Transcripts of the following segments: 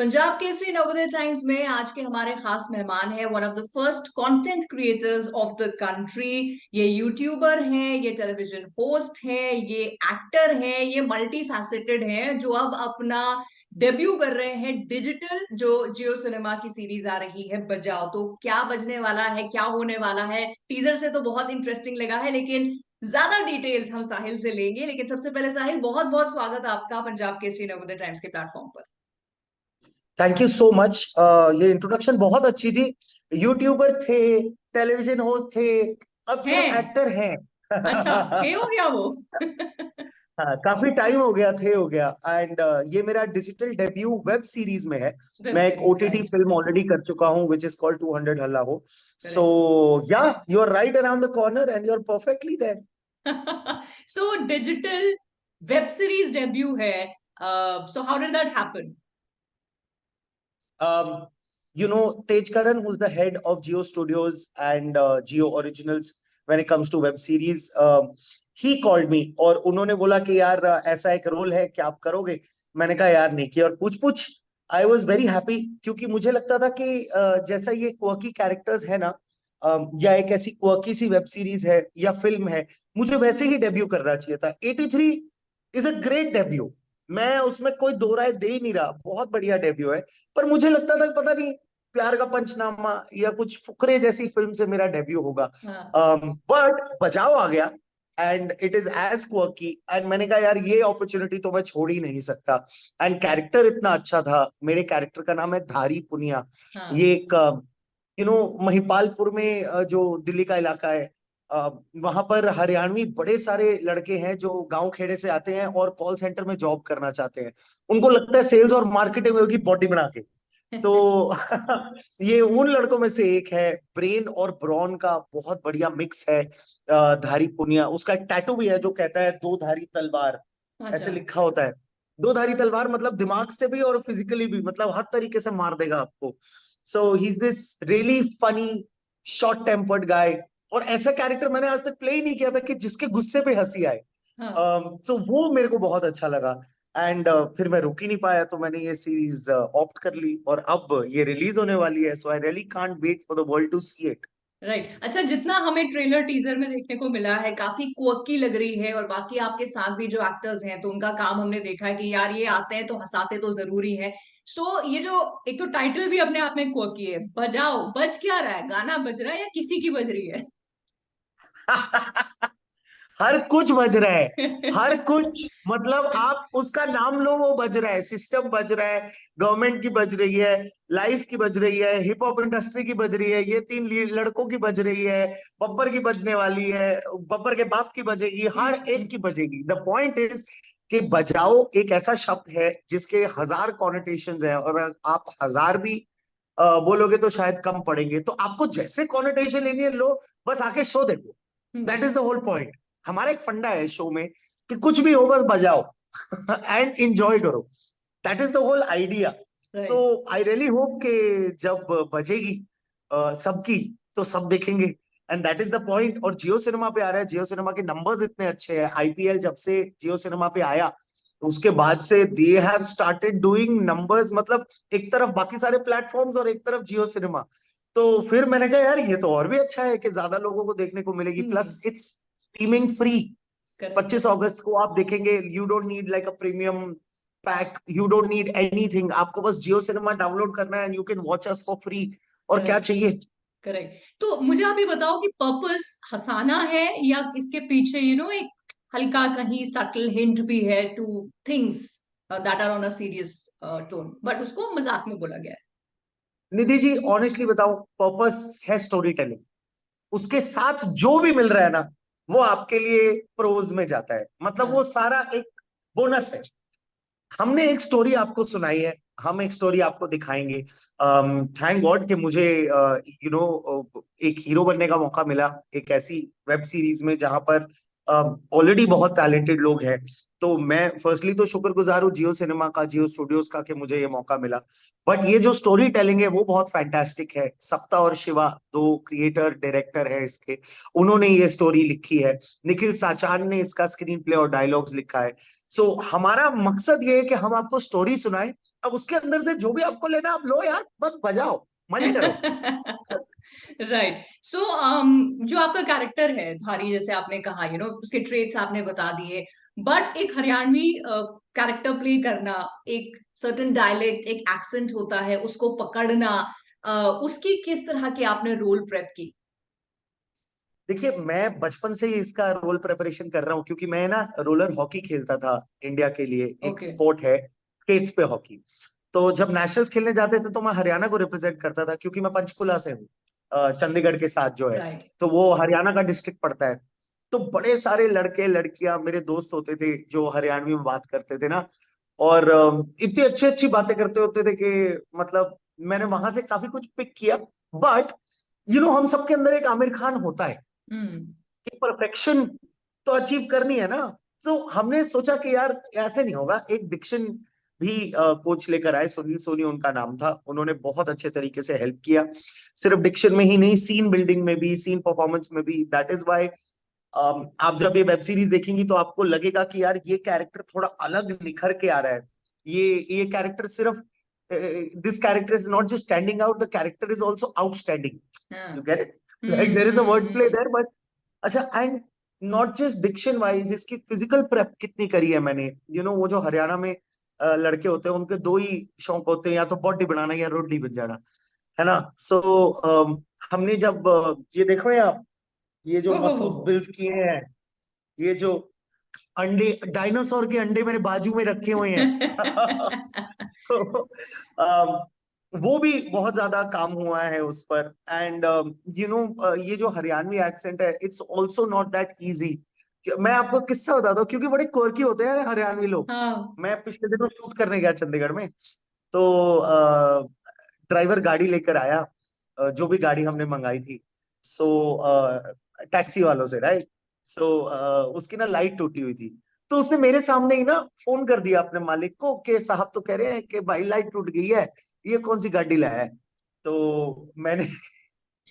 Punjab Kesari Navodaya times में आज के हमारे खास मेहमान हैं one of the first content creators of the country. ये यूट्यूबर हैं, ये टेलीविजन होस्ट हैं, ये एक्टर हैं, ये मल्टी फैसेटेड हैं जो अब अपना डेब्यू कर रहे हैं डिजिटल जो जियो सिनेमा की सीरीज आ रही है बजाओ। तो क्या बजने वाला है, क्या होने वाला है, टीजर से तो बहुत इंटरेस्टिंग लगा है, लेकिन ज्यादा डिटेल्स हम साहिल से लेंगे। लेकिन सबसे पहले साहिल, बहुत बहुत स्वागत आपका पंजाब केसरी नवोदय टाइम्स के प्लेटफॉर्म पर। Thank you so much. ये इंट्रोडक्शन बहुत अच्छी थी। यूट्यूबर थे, टेलीविजन होस्ट थे, अब सिर्फ हैं? एक्टर हैं। अच्छा, थे हो गया वो। हाँ, काफी टाइम हो गया, थे हो गया। एंड ये मेरा डिजिटल डेब्यू वेब सीरीज में है। वेब मैं एक series, OTT right. Film already कर चुका हूँ which is called 200 Halla Ho. So correct. Yeah, you are right around the corner and you are perfectly there. So digital web series debut है। So how did that happen? Tej Karan, who's the head of Geo Studios and Geo Originals when it comes to web series, he called me और उन्होंने बोला कि यार ऐसा एक role है कि आप करोगे। मैंने कहा यार नहीं किया, और पूछ पूछ आई वॉज वेरी हैप्पी, क्योंकि मुझे लगता था कि जैसा ये क्वर्की कैरेक्टर्स है ना, या एक ऐसी क्वर्की सी वेब सीरीज है या फिल्म है, मुझे वैसे ही डेब्यू करना चाहिए था। 83 इज अ ग्रेट डेब्यू। मैं उसमें कोई दो राय दे ही नहीं रहा, बहुत बढ़िया डेब्यू है। पर मुझे लगता था कि पता नहीं प्यार का पंचनामा या कुछ फुकरे जैसी फिल्म से मेरा डेब्यू होगा। हाँ। बट बचाव आ गया and it is as quirky, and मैंने कहा यार ये अपॉर्चुनिटी तो मैं छोड़ ही नहीं सकता। एंड कैरेक्टर इतना अच्छा था। मेरे कैरेक्टर का नाम है धारी पुनिया। हाँ। ये एक महिपालपुर में, जो दिल्ली का इलाका है, वहां पर हरियाणवी बड़े सारे लड़के हैं जो गांव खेड़े से आते हैं और कॉल सेंटर में जॉब करना चाहते हैं। उनको लगता है सेल्स और मार्केटिंग में होगी बॉडी बना के। तो ये उन लड़कों में से एक है। ब्रेन और ब्रॉन का बहुत बढ़िया मिक्स है। धारी पुनिया, उसका एक टैटू भी है जो कहता है दो धारी तलवार, अच्छा। ऐसे लिखा होता है। दो धारी तलवार मतलब दिमाग से भी और फिजिकली भी, मतलब हर तरीके से मार देगा आपको। So he is this really funny, short tempered guy. और ऐसा कैरेक्टर मैंने आज तक प्ले ही नहीं किया था कि जिसके गुस्से पे हंसी आए। हाँ। तो वो मेरे को बहुत अच्छा लगा। एंड फिर मैं रुक ही नहीं पाया, तो मैंने ये सीरीज ऑप्ट कर ली और अब ये रिलीज होने वाली है। So I really can't wait for the world to see it. Right. अच्छा, जितना हमें ट्रेलर टीजर में देखने को मिला है काफी क्वर्की लग रही है, और बाकी आपके साथ भी जो एक्टर्स हैं तो उनका काम हमने देखा है कि यार ये आते हैं तो हंसाते तो जरूरी है। सो ये जो एक तो टाइटल भी अपने आप में क्वर्की है, बजाओ, बज क्या रहा है? गाना बज रहा है या किसी की बज रही है? हर कुछ बज रहा है, हर कुछ। मतलब आप उसका नाम लो, वो बज रहा है। सिस्टम बज रहा है, गवर्नमेंट की बज रही है, लाइफ की बज रही है, हिप हॉप इंडस्ट्री की बज रही है, ये तीन लड़कों की बज रही है, बब्बर की बजने वाली है, बब्बर के बाप की बजेगी, हर एक की बजेगी। द पॉइंट इज कि बजाओ एक ऐसा शब्द है जिसके हजार कॉनोटेशंस हैं, और आप हजार भी बोलोगे तो शायद कम पड़ेंगे। तो आपको जैसे कॉनोटेशन लेनी है लो, बस आके शो देखो। That is the whole point. हमारा एक फंडा है शो में कि कुछ भी हो बस बजाओ एंड एंजॉय करो। That is the whole idea. So right. I really hope कि जब बजेगी सबकी, तो सब देखेंगे। And that is the point. और जियो सिनेमा पे आ रहा है, जियो सिनेमा के नंबर्स इतने अच्छे हैं। आईपीएल जब से जियो सिनेमा पे आया, तो उसके बाद से they have started doing numbers. मतलब एक तरफ बाकी सारे प्लेटफॉर्म्स और एक तरफ जियो सिनेमा। तो फिर मैंने कहा यार ये तो और भी अच्छा है कि ज्यादा लोगों को देखने को मिलेगी, hmm. Plus it's streaming free. Correct. 25 अगस्त को आप देखेंगे। You don't need like a premium pack, you don't need anything. आपको बस जियो सिनेमा डाउनलोड करना है and you can watch us for free. और क्या करेक्ट। चाहिए। करेक्ट। तो मुझे आप ये बताओ कि पर्पस हंसाना है या इसके पीछे एक हल्का कहीं सटल हिंट भी है to things that are on a serious tone, but उसको मजाक में बोला गया है। निधि जी ऑनेस्टली बताओ, पर्पस है स्टोरी टेलिंग। उसके साथ जो भी मिल रहा है ना, वो आपके लिए प्रोज में जाता है। मतलब वो हाँ। सारा एक बोनस है। हमने एक स्टोरी आपको सुनाई है, हम एक स्टोरी आपको दिखाएंगे। थैंक गॉड कि मुझे एक हीरो बनने का मौका मिला एक ऐसी वेब सीरीज में जहां पर ऑलरेडी बहुत टैलेंटेड लोग हैं। तो मैं फर्स्टली तो शुक्रगुजार हूँ जियो सिनेमा का, जियो स्टूडियोज का, कि मुझे ये मौका मिला। बट ये जो स्टोरी टेलिंग है वो बहुत फैंटास्टिक है। सप्ता और शिवा दो क्रिएटर डायरेक्टर है इसके, उन्होंने ये स्टोरी लिखी है। निखिल साचान ने इसका स्क्रीन प्ले और डायलॉग्स लिखा है। सो हमारा मकसद ये है कि हम आपको स्टोरी सुनाएं, अब उसके अंदर से जो भी आपको लेना आप लो यार, बस बजाओ, मजे करो। राइट। सो जो आपका कैरेक्टर है धारी, जैसे आपने कहा उसके ट्रेट्स आपने बता दिए, बट एक हरियाणवी कैरेक्टर प्ले करना, एक सर्टेन डायलेक्ट, एक एक्सेंट होता है, उसको पकड़ना, उसकी किस तरह की आपने रोल प्रेप की? देखिए, मैं बचपन से ही इसका रोल प्रिपरेशन कर रहा हूँ, क्योंकि मैं ना रोलर हॉकी खेलता था इंडिया के लिए, एक ओके। स्पोर्ट है स्केट्स पे हॉकी। तो जब नेशनल्स खेलने जाते थे तो मैं हरियाणा को रिप्रेजेंट करता था, क्योंकि मैं पंचकुला से हूँ, चंडीगढ़ के साथ जो है, राइट। तो वो हरियाणा का डिस्ट्रिक्ट पड़ता है। तो बड़े सारे लड़के लड़कियां मेरे दोस्त होते थे जो हरियाणवी में बात करते थे ना, और इतनी अच्छी अच्छी बातें करते होते थे कि मतलब मैंने वहां से काफी कुछ पिक किया। बट हम सबके अंदर एक आमिर खान होता है हम्म। कि परफेक्शन तो अचीव करनी है ना। तो हमने सोचा कि यार ऐसे नहीं होगा, एक डिक्शन भी कोच लेकर आए, सुनील सोनी उनका नाम था, उन्होंने बहुत अच्छे तरीके से हेल्प किया, सिर्फ डिक्शन में ही नहीं, सीन बिल्डिंग में भी, सीन परफॉर्मेंस में भी। दैट इज वाई आप जब ये वेब सीरीज देखेंगी तो आपको लगेगा कि यार ये कैरेक्टर थोड़ा अलग निखर के आ रहा है। ये कैरेक्टर सिर्फ, this character is not just standing out, the character is also outstanding. हाँ। You get it? Like there is a word play hmm. There, but अच्छा, and not just diction wise, इसकी फिजिकल प्रेप कितनी करी है मैंने। वो जो हरियाणा में लड़के होते हैं उनके दो ही शौक होते हैं, या तो बॉडी बनाना या रोटी बन जाना, है ना। सो हमने जब ये देखो या ये जो मसल्स ओहो। बिल्ड किए हैं, ये जो अंडे, डायनासोर के अंडे मेरे बाजू में रखे हुए हैं तो वो भी बहुत ज्यादा काम हुआ है उस पर। एंड ये जो हरियाणवी एक्सेंट है, it's also not that easy. मैं आपको किस्सा बताता हूँ, क्योंकि बड़े क्वर्की होते हैं यार हरियाणवी लोग। हाँ। मैं पिछले दिनों शूट करने गया चंडीगढ़ में, तो ड्राइवर गाड़ी लेकर आया, जो भी गाड़ी हमने मंगाई थी, सो टैक्सी वालों से, राइट। सो उसकी ना लाइट टूटी हुई थी, तो उसने मेरे सामने ही ना फोन कर दिया अपने मालिक को कि साहब तो कह रहे हैं कि भाई लाइट टूट गई है, ये कौन सी गाड़ी लाया है। तो मैंने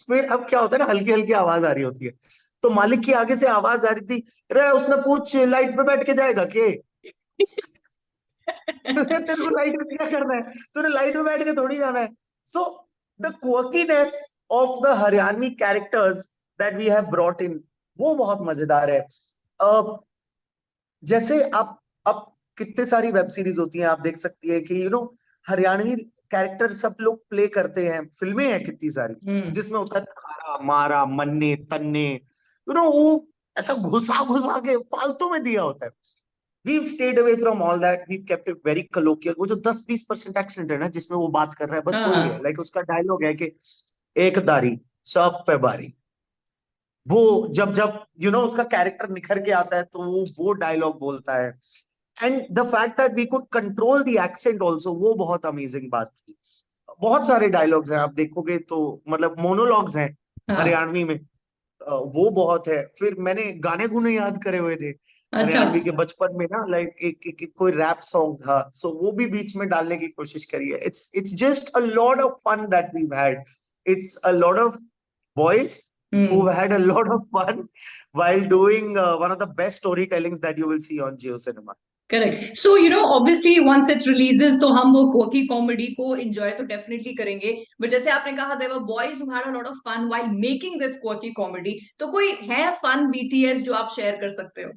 फिर अब क्या होता है ना, हल्की हल्की आवाज आ रही होती है, तो मालिक की आगे से आवाज आ रही थी, रे उसने पूछ लाइट पे बैठ के जाएगा के तेरे को लाइट में क्या करना है, तूने लाइट में बैठ के थोड़ी जाना है। So the quirkiness of the Haryanvi characters that we have brought in, वो बहुत मजेदार है। जैसे आप अब कितने सारी वेब सीरीज होती हैं, आप देख सकती है कि हरियाणवी कैरेक्टर सब लोग प्ले करते हैं, फिल्में हैं कितनी सारी हम्म। जिसमें होता है थारा मारा मन्ने तन्ने, वो ऐसा घुसा घुसा के फालतू में दिया होता है। We've stayed away from all that. We've kept it very colloquial. वो जो 10-20% एक्सेंट है ना जिसमें वो बात कर रहा है, बस वही है। हाँ। लाइक उसका डायलॉग है कि एक दारी सब पे बारी। वो जब जब उसका कैरेक्टर निखर के आता है तो वो डायलॉग बोलता है। And the fact that we could control the accent also, वो बहुत अमेजिंग बात थी। बहुत सारे डायलॉग्स हैं, आप देखोगे तो मतलब मोनोलॉग्स हैं हाँ। हरियाणवी में, वो बहुत है। फिर मैंने गाने गुने याद करे हुए थे अच्छा। हरियाणवी के बचपन में ना, लाइक एक कोई रैप सॉन्ग था, सो वो भी बीच में डालने की कोशिश करी है। It's just a lot of fun that we had. It's a lot of boys who hmm. had a lot of fun while doing one of the best storytellings that you will see on Geo Cinema. Correct. So obviously once it releases तो हम वो quirky comedy को enjoy तो definitely करेंगे, but जैसे आपने कहा there were boys who had a lot of fun while making this quirky comedy, तो कोई है फन बीटीएस जो आप शेयर कर सकते हो?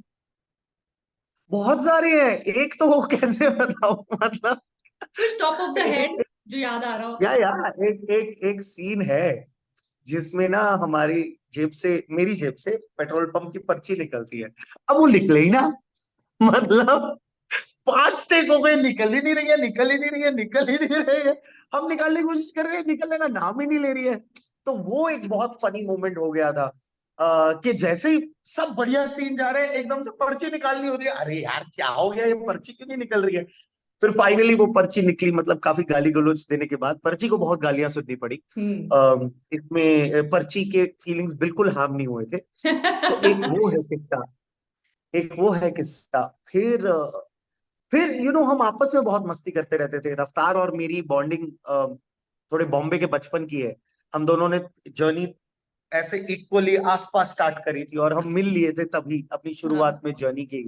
बहुत सारे हैं, एक तो वो कैसे बताऊं मतलब कुछ टॉप ऑफ द हेड एक, जो याद आ रहा हो? एक एक एक सीन है जिसमें ना हमारी जेब से, मेरी जेब से पेट्रोल पंप की पर्ची निकलती है। अब वो निकले ही ना, मतलब 5 टेक हो गए, निकल ही नहीं रही है, निकल ही नहीं रही है, निकल ही नहीं रही है। हम निकालने की कोशिश कर रहे हैं, निकलने का नाम ही नहीं ले रही है। तो वो एक बहुत फनी मोमेंट हो गया था, कि जैसे ही सब बढ़िया सीन जा रहे हैं, एकदम से पर्ची निकालनी हो रही है, अरे यार क्या हो गया, ये पर्ची क्यों नहीं निकल रही है। फिर फाइनली वो पर्ची निकली, मतलब काफी गाली गलौज देने के बाद पर्ची को बहुत गालियां सुननी पड़ी। हम्म। इसमें पर्ची के फीलिंग्स बिल्कुल हार्म नहीं हुए थे। तो एक वो है किस्सा, एक वो है किस्सा। फिर हम आपस में बहुत मस्ती करते रहते थे। रफ्तार और मेरी बॉन्डिंग थोड़े बॉम्बे के बचपन की है। हम दोनों ने जर्नी ऐसे इक्वली आसपास स्टार्ट करी थी, और हम मिल लिए थे तभी अपनी हाँ। शुरुआत में जर्नी की।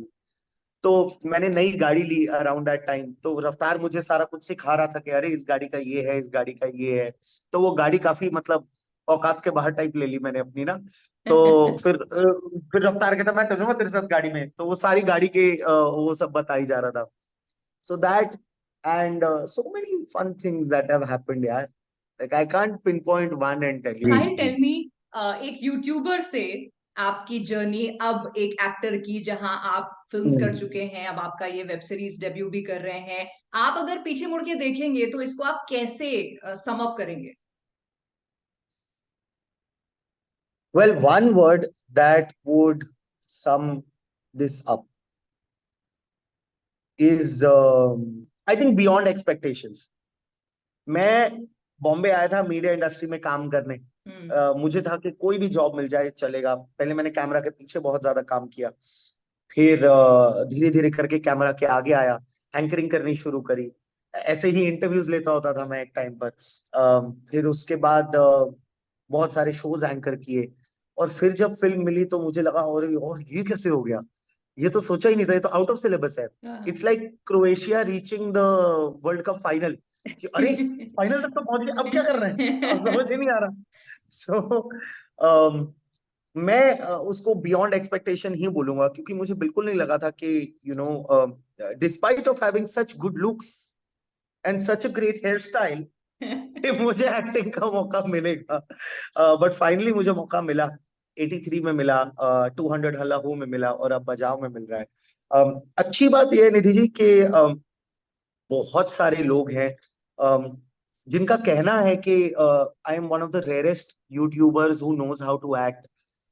तो मैंने नई गाड़ी ली अराउंड दैट टाइम, तो रफ्तार मुझे सारा कुछ सिखा रहा था कि अरे इस गाड़ी का ये है, इस गाड़ी का ये है। तो वो गाड़ी काफी मतलब औकात के बाहर टाइप ले ली मैंने अपनी ना। तो फिर रफ्तार कहता मैं चलूंगा तेरे साथ गाड़ी में, तो वो सारी गाड़ी के वो सब बताई जा रहा था। So that and so many fun things that have happened यार, like I can't pinpoint one and tell you. Sahil, tell me, एक यूट्यूबर से आपकी जर्नी अब एक एक्टर की, जहां आप फिल्म्स कर चुके हैं, अब आपका ये वेब सीरीज डेब्यू भी कर रहे हैं, आप अगर पीछे मुड़ के देखेंगे तो इसको आप कैसे सम अप करेंगे? Well, one word that would sum this up is, I think, beyond expectations. मैं बॉम्बे आया था मीडिया इंडस्ट्री में काम करने। मुझे था कि कोई भी जॉब मिल जाए चलेगा। पहले मैंने कैमरा के पीछे बहुत ज्यादा काम किया, फिर धीरे धीरे करके कैमरा के आगे आया, एंकरिंग करनी शुरू करी। ऐसे ही इंटरव्यूज लेता होता था मैं एक टाइम पर। फिर उसके बाद बहुत सारे शोज एंकर किए, और फिर जब फिल्म मिली तो मुझे लगा और ये कैसे हो गया, ये तो सोचा ही नहीं था, ये तो आउट ऑफ सिलेबस है। It's like Croatia reaching the world cup final, कि अरे फाइनल तक तो पहुंच गए, अब क्या कर रहे हैं, अब समझ ही नहीं आ रहा। सो मैं उसको बियॉन्ड एक्सपेक्टेशन ही बोलूंगा, क्योंकि मुझे बिल्कुल नहीं लगा था कि despite of having such good looks and such a great hair style, कि मुझे एक्टिंग का मौका मिलेगा। बट फाइनली मुझे मौका मिला। 83 में मिला, 200 हल्ला हो में मिला, और अब बजाओ में मिल रहा है। अच्छी बात यह है निधि जी कि बहुत सारे लोग हैं जिनका कहना है कि I am one of the rarest YouTubers who knows how to act.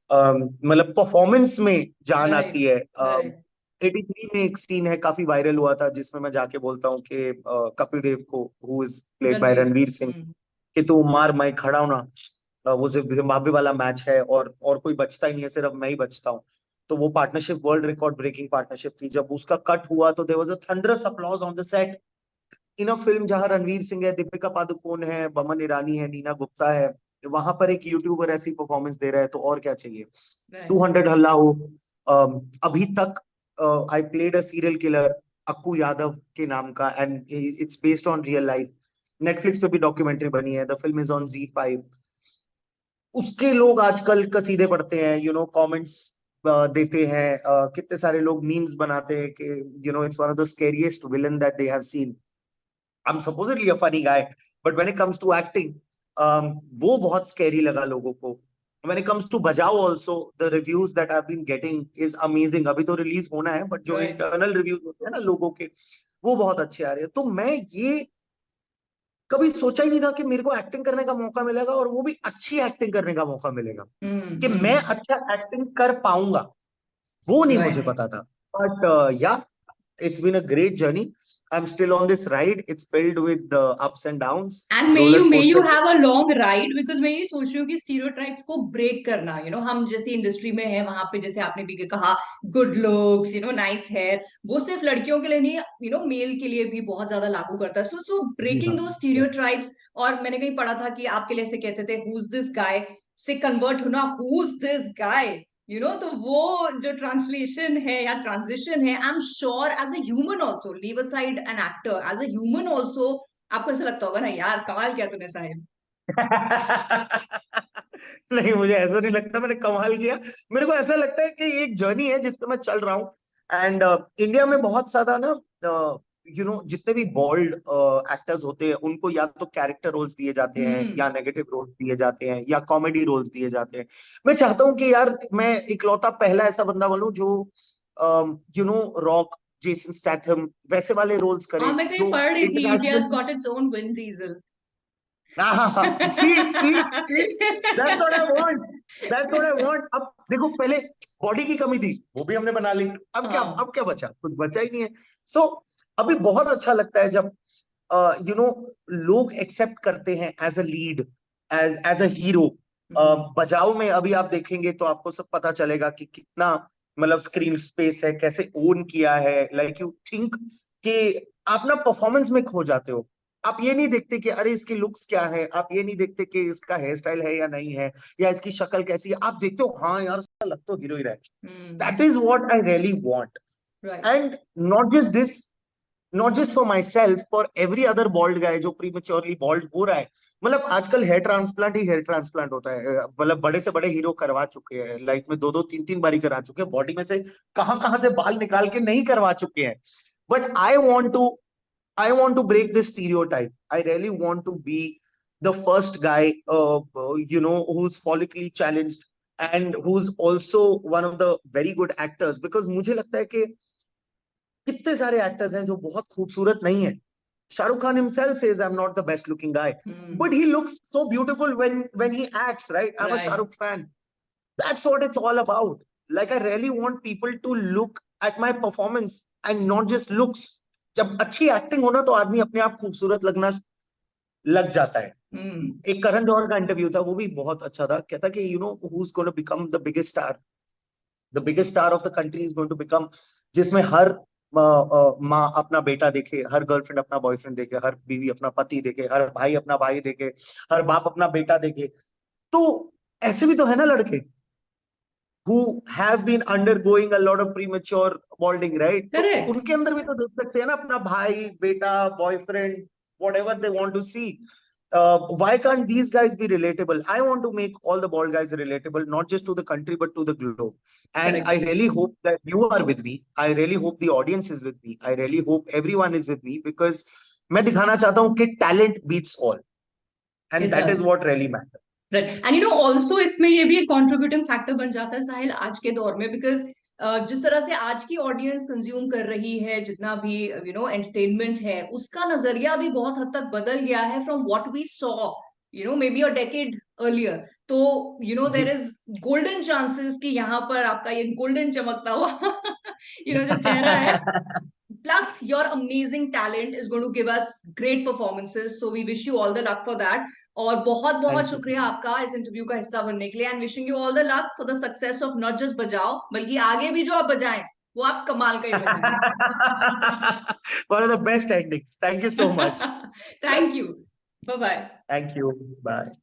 मतलब परफॉर्मेंस में जान राइट, आती है। राइट। 83 में एक सीन है, काफी वायरल हुआ था, जिसमें मैं जाके बोलता हूँ कि कपिल देव को, who is played by Ranveer. Ranveer Singh, कि तू मार मैं खड़ा हूं ना। वो जिम्बाब्वे वाला मैच है, और कोई बचता ही नहीं है, सिर्फ मैं ही बचता हूँ। तो वो partnership world record breaking partnership थी। जब उसका कट हुआ तो there was a thunderous applause on the set, in a film जहां रणवीर सिंह है, दीपिका पादुकोण है, बमन ईरानी है, नीना गुप्ता है। वहां पर एक यूट्यूबर ऐसी परफॉर्मेंस दे रहा है, तो और क्या चाहिए। राइट। 200 हल्ला हो। अभी तक I played a serial killer, Akku Yadav के नाम का, and it's based on real life. Netflix पे भी डॉक्यूमेंट्री बनी है, the film is on Z5। उसके लोग आजकल कसीदे पढ़ते हैं, कमेंट्स देते हैं। कितने सारे लोग मीम्स बनाते हैं कि it's one of the scariest villain that they have seen. I'm supposedly a funny guy, but when it comes to acting, वो बहुत scary लगा लोगों को। When it comes to बजाओ also, the reviews that I've been getting is amazing। अभी तो release होना है, बट जो राइट। इंटरनल रिव्यूज होते हैं ना लोगों के, वो बहुत अच्छे आ रहे हैं। तो मैं ये कभी सोचा ही नहीं था कि मेरे को एक्टिंग करने का मौका मिलेगा, और वो भी अच्छी एक्टिंग करने का मौका मिलेगा, कि मैं हम्म। अच्छा एक्टिंग कर पाऊंगा, वो नहीं मुझे राइट। पता था। बट या, it's been a great journey. I'm still on this ride. It's filled with ups and downs, and roller may you coaster. Have a long ride, because मैं ये सोच रही हूँ कि स्टीरियोटाइप्स को ब्रेक करना, हम जैसे इंडस्ट्री में है वहां पे, जैसे आपने भी कहा, गुड लुक्स, नाइस हेयर, वो सिर्फ लड़कियों के लिए नहीं, मेल के लिए भी बहुत ज्यादा लागू करता है। सो जी हाँ। ब्रेकिंग दो स्टीरियोटाइप्स। और मैंने कहीं पढ़ा था कि आपके लिए ऐसे कहते थे, हु इज दिस गाय, से कन्वर्ट होना, हु इज दिस गाय, तो वो जो ट्रांसलेशन है या ट्रांजिशन है, I am sure as a human also, leave aside an actor, as a human also आपको ऐसा लगता होगा ना, यार कमाल किया तूने साहिल। नहीं, मुझे ऐसा नहीं लगता मैंने कमाल किया। मेरे को ऐसा लगता है कि ये एक जर्नी है जिसपे मैं चल रहा हूँ। एंड इंडिया में बहुत ज्यादा ना, जितने भी बोल्ड एक्टर्स होते हैं, उनको या तो कैरेक्टर रोल्स दिए जाते हैं, हम्म। या नेगेटिव रोल्स दिए जाते हैं, या कॉमेडी रोल्स दिए जाते हैं। मैं चाहता हूँ कि यार मैं इकलौता पहला ऐसा बंदा बनूं जो रॉक, जेसन स्टैथम वैसे वाले रोल्स हाँ, करे, मैं कहीं जो पढ़ रही थी, India's international. got its own Vin Diesel। See, that's what I want, that's what I want. अब देखो, पहले बॉडी की कमी थी, वो भी हमने बना ली। हाँ। अब क्या बचा, कुछ बचा ही नहीं है। सो अभी बहुत अच्छा लगता है जब लोग एक्सेप्ट करते हैं as a lead, as a hero. Hmm. बजाओ में अभी आप देखेंगे तो आपको सब पता चलेगा कि कितना मतलब स्क्रीन स्पेस है, कैसे ओन किया है। लाइक यू थिंक कि आप ना परफॉर्मेंस में खो जाते हो। आप ये नहीं देखते कि अरे इसकी लुक्स क्या है, आप ये नहीं देखते कि इसका हेयर स्टाइल है या नहीं है, या इसकी शक्ल कैसी है। आप देखते हो हाँ यार, उसका लग तो हीरो ही रहा है। That hmm. Is what I really want. Right. And not just for myself, for every other bald guy जो prematurely bald हो रहा है. मतलब आजकल हेयर ट्रांसप्लांट ही हेयर ट्रांसप्लांट होता है. मतलब बड़े से बड़े हीरो करवा चुके हैं लाइफ में, दो दो तीन तीन बारी करा चुके हैं, बॉडी में से कहां कहां से बाल निकाल के नहीं करवा चुके हैं. But I want to break this stereotype. I really want to be the first guy, who's follically challenged and who's also one of the very good actors. Because मुझे लगता है कि कितने सारे एक्टर्स हैं जो बहुत खूबसूरत नहीं है. Shahrukh Khan himself says I'm not the best looking guy, but he looks so beautiful when he acts, right? I'm a Right. Shahrukh fan. That's what it's all about. Like, I really want people to look at my performance and not just looks. जब अच्छी acting हो ना तो आदमी अपने आप खूबसूरत लगना लग जाता है. एक करण जौहर का इंटरव्यू था, वो भी बहुत अच्छा था. कहता कि who's going to become the biggest star. The biggest star of the country is going to become जिसमें हर माँ अपना बेटा देखे, हर गर्लफ्रेंड अपना बॉयफ्रेंड देखे, हर बीवी अपना पति देखे, हर भाई अपना भाई देखे, हर बाप अपना बेटा देखे. तो ऐसे भी तो है ना लड़के who have been undergoing a lot of premature balding, right? तो Correct. उनके अंदर भी तो देख सकते हैं ना अपना भाई, बेटा, boyfriend, whatever they want to see. Why can't these guys be relatable? I want to make all the bald guys relatable, not just to the country, but to the globe. And Correct. I really hope that you are with me. I really hope the audience is with me. I really hope everyone is with me, because मैं दिखाना चाहता हूँ कि talent beats all. And It that does. is what really matters. Right. And also इसमें ये भी एक contributing factor बन जाता है साहिल आज के दौर में, because जिस तरह से आज की ऑडियंस कंज्यूम कर रही है, जितना भी एंटरटेनमेंट है, उसका नजरिया भी बहुत हद तक बदल गया है from what we saw maybe a decade earlier. तो देर इज गोल्डन चांसेस कि यहाँ पर आपका ये गोल्डन चमकता हुआ जो चेहरा है, plus your amazing talent is going to give us great performances, so we wish you all the luck for that. और बहुत बहुत शुक्रिया आपका इस इंटरव्यू का हिस्सा बनने के लिए, and wishing you all the luck for the success of not just बजाओ, बल्कि आगे भी जो आप बजाएं वो आप कमाल का ही बजाएं. One of the best endings. Thank you so much. Thank you. Bye bye. Thank you. Bye.